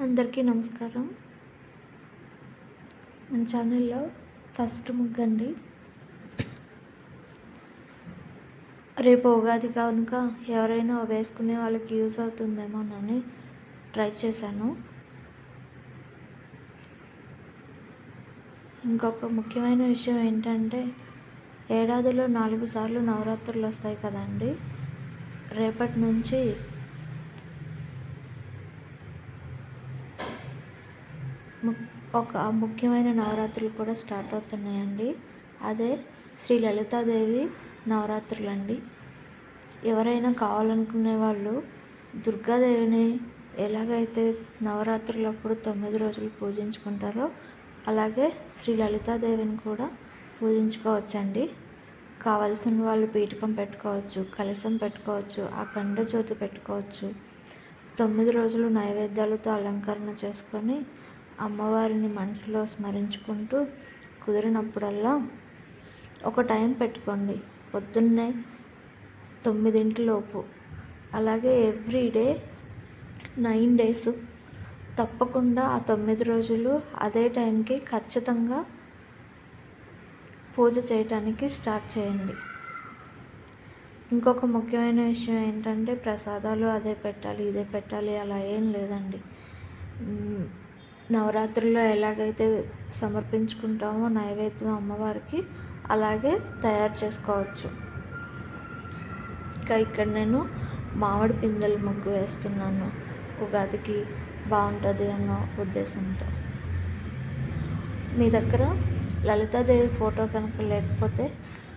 అందరికీ నమస్కారం. మన ఛానల్లో ఫస్ట్ ముగ్గండి. రేపు ఉగాది కనుక ఎవరైనా వేసుకునే వాళ్ళకి యూజ్ అవుతుందేమోనని ట్రై చేశాను. ఇంకొక ముఖ్యమైన విషయం ఏంటంటే, ఏడాదిలో 4 సార్లు నవరాత్రులు వస్తాయి కదండి. రేపటి నుంచి ఒక ముఖ్యమైన నవరాత్రులు కూడా స్టార్ట్ అవుతున్నాయండి. అదే శ్రీ లలితాదేవి నవరాత్రులండి. ఎవరైనా కావాలనుకునే వాళ్ళు దుర్గాదేవిని ఎలాగైతే నవరాత్రులప్పుడు 9 రోజులు పూజించుకుంటారో అలాగే శ్రీ లలితాదేవిని కూడా పూజించుకోవచ్చండి. కావలసిన వాళ్ళు పీఠకం పెట్టుకోవచ్చు, కలశం పెట్టుకోవచ్చు, అఖండ జ్యోతి పెట్టుకోవచ్చు. 9 రోజులు నైవేద్యాలతో అలంకరణ చేసుకొని అమ్మవారిని మనసులో స్మరించుకుంటూ కుదిరినప్పుడల్లా ఒక టైం పెట్టుకోండి, పొద్దున్నే 9 అలాగే ఎవ్రీడే 9 డేస్ తప్పకుండా ఆ 9 రోజులు అదే టైంకి ఖచ్చితంగా పూజ చేయటానికి స్టార్ట్ చేయండి. ఇంకొక ముఖ్యమైన విషయం ఏంటంటే, ప్రసాదాలు అదే పెట్టాలి ఇదే పెట్టాలి అలా ఏం లేదండి. నవరాత్రుల్లో ఎలాగైతే సమర్పించుకుంటామో నైవేద్యం అమ్మవారికి అలాగే తయారు చేసుకోవచ్చు. ఇంకా ఇక్కడ నేను మామిడి పిందెల ముగ్గు వేస్తున్నాను, ఉగాదికి బాగుంటుంది అన్న ఉద్దేశంతో. మీ దగ్గర లలితాదేవి ఫోటో కనుక లేకపోతే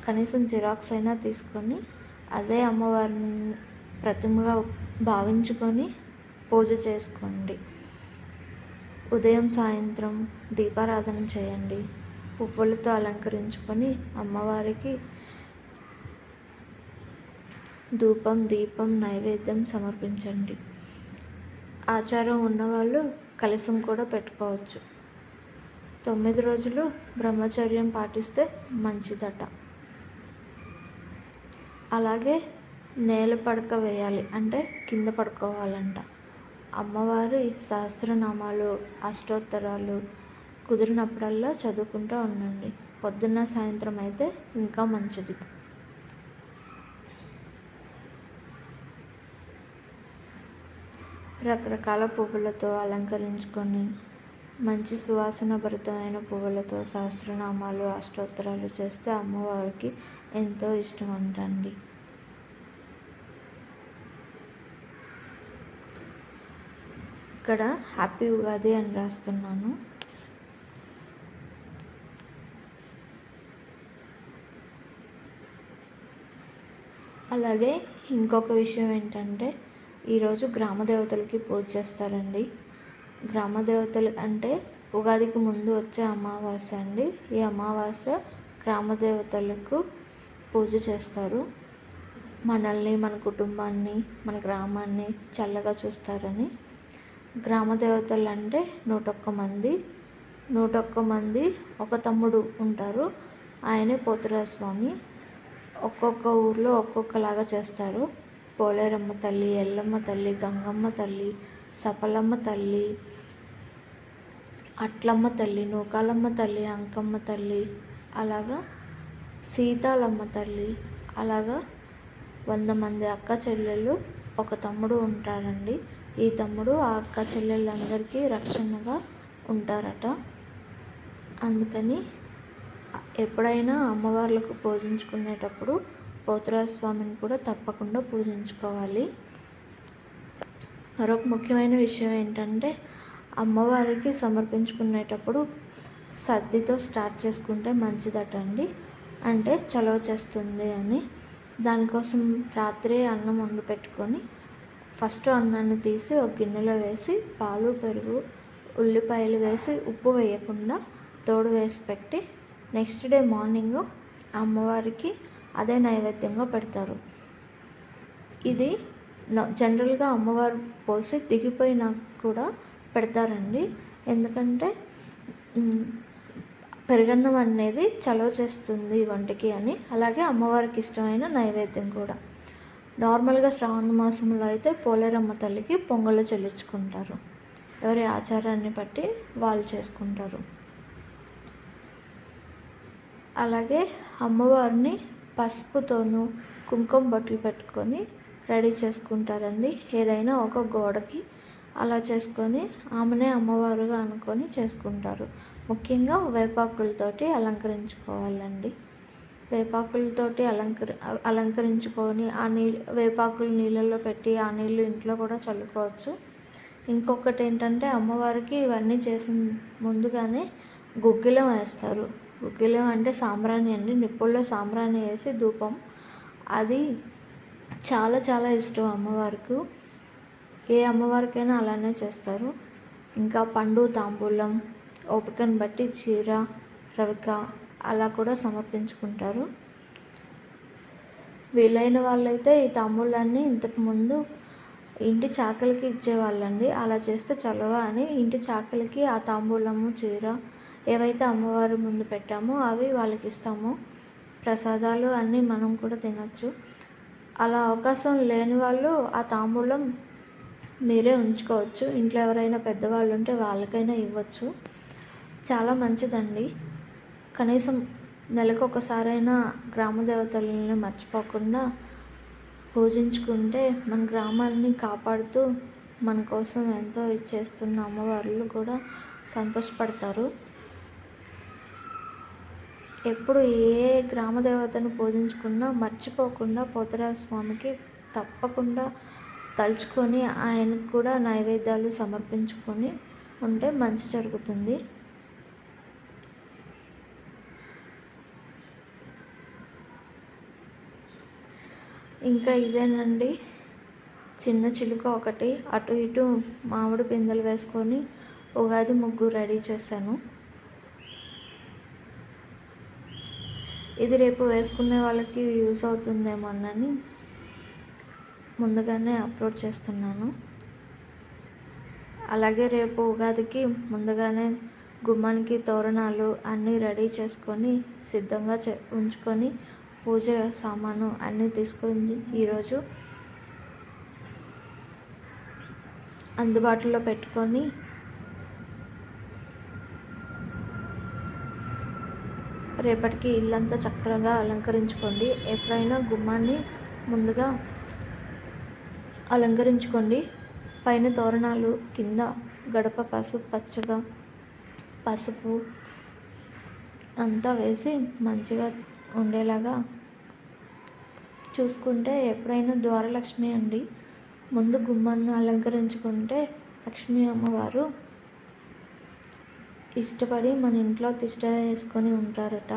కనీసం జిరాక్స్ అయినా తీసుకొని అదే అమ్మవారిని ప్రతిమగా భావించుకొని పూజ చేసుకోండి. ఉదయం సాయంత్రం దీపారాధన చేయండి. పువ్వులతో అలంకరించుకొని అమ్మవారికి ధూపం దీపం నైవేద్యం సమర్పించండి. ఆచారం ఉన్నవాళ్ళు కలశం కూడా పెట్టుకోవచ్చు. 9 రోజులు బ్రహ్మచర్యం పాటిస్తే మంచిదట. అలాగే నేల పడక వేయాలి, అంటే కింద పడుకోవాలంట. అమ్మవారి సహస్రనామాలు అష్టోత్తరాలు కుదిరినప్పుడల్లా చదువుకుంటూ ఉండండి. పొద్దున్న సాయంత్రం అయితే ఇంకా మంచిది. రకరకాల పువ్వులతో అలంకరించుకొని మంచి సువాసన భరితమైన పువ్వులతో సహస్రనామాలు అష్టోత్తరాలు చేస్తే అమ్మవారికి ఎంతో ఇష్టం అంటండి. ఇక్కడ హ్యాపీ ఉగాది అని రాస్తున్నాను. అలాగే ఇంకొక విషయం ఏంటంటే, ఈరోజు గ్రామ దేవతలకి పూజ చేస్తారండి. గ్రామ దేవతలు అంటే ఉగాదికి ముందు వచ్చే అమావాస్య అండి. ఈ అమావాస్య గ్రామ దేవతలకు పూజ చేస్తారు. మనల్ని, మన కుటుంబాన్ని, మన గ్రామాన్ని చల్లగా చూస్తారని. గ్రామ దేవతలు అంటే 101 మంది ఒక తమ్ముడు ఉంటారు, ఆయనే పోతురాజు స్వామి. ఒక్కొక్క ఊర్లో ఒక్కొక్కలాగా చేస్తారు. పోలేరమ్మ తల్లి, ఎల్లమ్మ తల్లి, గంగమ్మ తల్లి, సపలమ్మ తల్లి, అట్లమ్మ తల్లి, నూకాలమ్మ తల్లి, అంకమ్మ తల్లి, అలాగా సీతాలమ్మ తల్లి, అలాగా 100 మంది అక్క చెల్లెళ్ళు ఒక తమ్ముడు ఉంటారండి. ఈ తమ్ముడు ఆ అక్క చెల్లెళ్ళందరికీ రక్షణగా ఉంటారట. అందుకని ఎప్పుడైనా అమ్మవార్లకు పూజించుకునేటప్పుడు పోతురాజు స్వామిని కూడా తప్పకుండా పూజించుకోవాలి. మరొక ముఖ్యమైన విషయం ఏంటంటే, అమ్మవారికి సమర్పించుకునేటప్పుడు సద్దితో స్టార్ట్ చేసుకుంటే మంచిదట అండి. అంటే చలవ చేస్తుంది అని. దానికోసం రాత్రి అన్నం వండి పెట్టుకొని ఫస్ట్ అన్నాన్ని తీసి ఒక గిన్నెలో వేసి పాలు పెరుగు ఉల్లిపాయలు వేసి ఉప్పు వేయకుండా తోడు వేసి పెట్టి నెక్స్ట్ డే మార్నింగ్ అమ్మవారికి అదే నైవేద్యంగా పెడతారు. ఇది జనరల్గా అమ్మవారు పోసి దిగిపోయినా కూడా పెడతారండి. ఎందుకంటే పెరుగన్నం అనేది చలవ చేస్తుంది వంటికి అని. అలాగే అమ్మవారికి ఇష్టమైన నైవేద్యం కూడా. నార్మల్గా శ్రావణ మాసంలో అయితే పోలేరమ్మ తల్లికి పొంగళ్ళు చెల్లించుకుంటారు. ఎవరి ఆచారాన్ని బట్టి వాళ్ళు చేసుకుంటారు. అలాగే అమ్మవారిని పసుపుతోనూ కుంకుమ బొట్లు పెట్టుకొని రెడీ చేసుకుంటారండి. ఏదైనా ఒక గోడకి అలా చేసుకొని ఆమెనే అమ్మవారుగా అనుకొని చేసుకుంటారు. ముఖ్యంగా వేపాకులతోటి అలంకరించుకోవాలండి. వేపాకులతోటి అలంకరించుకొని ఆ వేపాకులు నీళ్ళల్లో పెట్టి ఆ నీళ్ళు ఇంట్లో కూడా చల్లుకోవచ్చు. ఇంకొకటి ఏంటంటే అమ్మవారికి ఇవన్నీ చేసిన ముందుగానే గుగ్గిలం వేస్తారు. గుగ్గిలం అంటే సాంబ్రాణి అండి. నిప్పుల్లో సాంబ్రాణి వేసి ధూపం, అది చాలా చాలా ఇష్టం అమ్మవారికి. ఏ అమ్మవారికైనా అలానే చేస్తారు. ఇంకా పండు, తాంబూలం, ఓపికను బట్టి చీర, రవిక అలా కూడా సమర్పించుకుంటారు. వీలైన వాళ్ళైతే ఈ తాంబూలాన్ని ఇంతకుముందు ఇంటి చాకలికి ఇచ్చేవాళ్ళండి. అలా చేస్తే చలవ అని ఇంటి చాకలికి ఆ తాంబూలము, చీర ఏవైతే అమ్మవారి ముందు పెట్టామో అవి వాళ్ళకి ఇస్తాము. ప్రసాదాలు అన్నీ మనం కూడా తినచ్చు. అలా అవకాశం లేని వాళ్ళు ఆ తాంబూలం మీరే ఉంచుకోవచ్చు. ఇంట్లో ఎవరైనా పెద్దవాళ్ళు ఉంటే వాళ్ళకైనా ఇవ్వచ్చు. చాలా మంచిదండి. కనీసం నెలకు ఒకసారైనా గ్రామ దేవతలను మర్చిపోకుండా పూజించుకుంటే మన గ్రామాన్ని కాపాడుతూ మన కోసం ఎంతో ఇచ్చేస్తున్న అమ్మవార్లు కూడా సంతోషపడతారు. ఎప్పుడు ఏ గ్రామ దేవతను పూజించుకున్నా మర్చిపోకుండా పోతురాజు స్వామికి తప్పకుండా తలుచుకొని ఆయనకు కూడా నైవేద్యాలు సమర్పించుకొని ఉంటే మంచి జరుగుతుంది. ఇంకా ఇదేనండి, చిన్న చిలుక ఒకటి అటు ఇటు మామిడి పిందెలు వేసుకొని ఉగాది ముగ్గు రెడీ చేశాను. ఇది రేపు వేసుకునే వాళ్ళకి యూస్ అవుతుందేమోనని ముందుగానే అప్లోడ్ చేస్తున్నాను. అలాగే రేపు ఉగాదికి ముందుగానే గుమ్మానికి తోరణాలు అన్నీ రెడీ చేసుకొని సిద్ధంగా ఉంచుకొని పూజ సామాను అన్నీ తీసుకొని ఈరోజు అందుబాటులో పెట్టుకొని రేపటికి ఇల్లంతా చక్కగా అలంకరించుకోండి. ఎప్పుడైనా గుమ్మాన్ని ముందుగా అలంకరించుకోండి. పైన తోరణాలు, కింద గడప పచ్చగా పసుపు అంతా వేసి మంచిగా ఉండేలాగా చూసుకుంటే ఎప్పుడైనా ద్వారలక్ష్మి అండి. ముందు గుమ్మాన్ని అలంకరించుకుంటే లక్ష్మీ అమ్మవారు ఇష్టపడి మన ఇంట్లో తిష్ట వేసుకొని ఉంటారట.